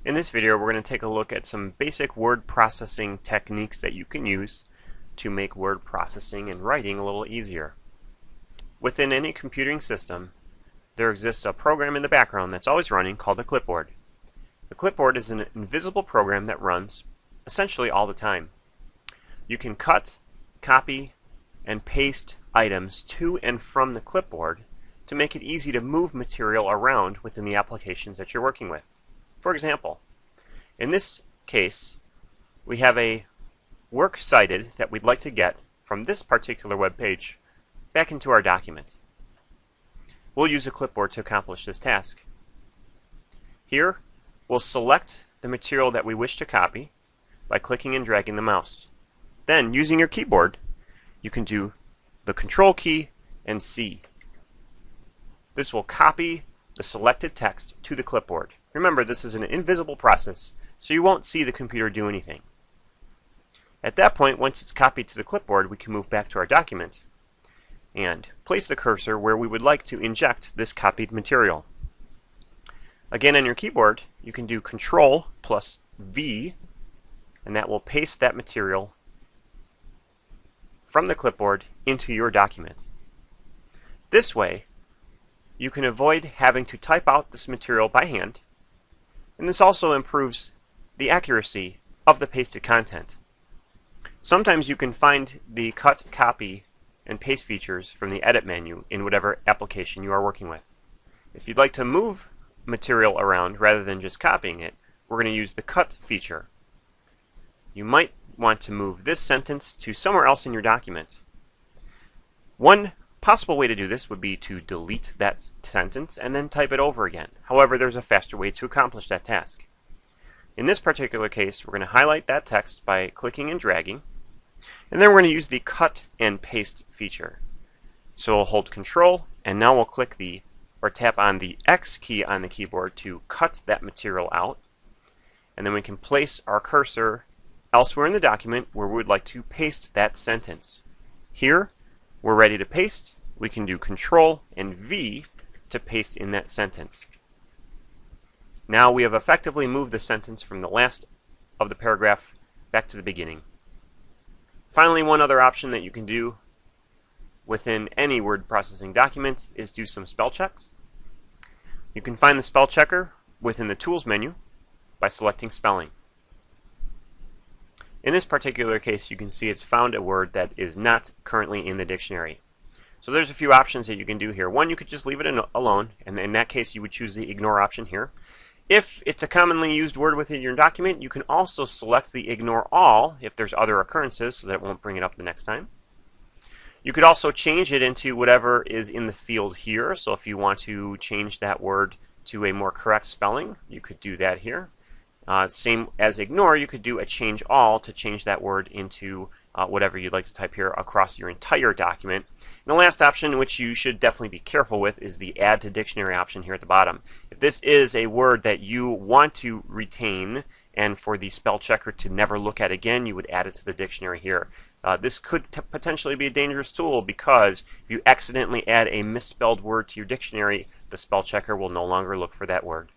In this video, we're going to take a look at some basic word processing techniques that you can use to make word processing and writing a little easier. Within any computing system, there exists a program in the background that's always running called a clipboard. The clipboard is an invisible program that runs essentially all the time. You can cut, copy, and paste items to and from the clipboard to make it easy to move material around within the applications that you're working with. For example, in this case, we have a work cited that we'd like to get from this particular web page back into our document. We'll use a clipboard to accomplish this task. Here, we'll select the material that we wish to copy by clicking and dragging the mouse. Then, using your keyboard, you can do the Control key and C. This will copy the selected text to the clipboard. Remember, this is an invisible process, so you won't see the computer do anything. At that point, once it's copied to the clipboard, we can move back to our document and place the cursor where we would like to inject this copied material. Again, on your keyboard, you can do Control plus V, and that will paste that material from the clipboard into your document. This way, you can avoid having to type out this material by hand, and this also improves the accuracy of the pasted content. Sometimes you can find the cut, copy, and paste features from the edit menu in whatever application you are working with. If you'd like to move material around rather than just copying it, we're going to use the cut feature. You might want to move this sentence to somewhere else in your document. One possible way to do this would be to delete that sentence and then type it over again. However, there's a faster way to accomplish that task. In this particular case, we're going to highlight that text by clicking and dragging, and then we're going to use the cut and paste feature. So we'll hold Control, and now we'll click or tap on the X key on the keyboard to cut that material out, and then we can place our cursor elsewhere in the document where we would like to paste that sentence. Here, we're ready to paste. We can do Control and V to paste in that sentence. Now we have effectively moved the sentence from the last of the paragraph back to the beginning. Finally, one other option that you can do within any word processing document is do some spell checks. You can find the spell checker within the Tools menu by selecting Spelling. In this particular case, you can see it's found a word that is not currently in the dictionary. So there's a few options that you can do here. One, you could just leave it alone, and in that case you would choose the Ignore option here. If it's a commonly used word within your document, you can also select the Ignore All if there's other occurrences so that it won't bring it up the next time. You could also change it into whatever is in the field here. So if you want to change that word to a more correct spelling, you could do that here. Same as Ignore, you could do a Change All to change that word into whatever you'd like to type here across your entire document. And the last option, which you should definitely be careful with, is the Add to Dictionary option here at the bottom. If this is a word that you want to retain and for the spell checker to never look at again, you would add it to the dictionary here. This could potentially be a dangerous tool because if you accidentally add a misspelled word to your dictionary, the spell checker will no longer look for that word.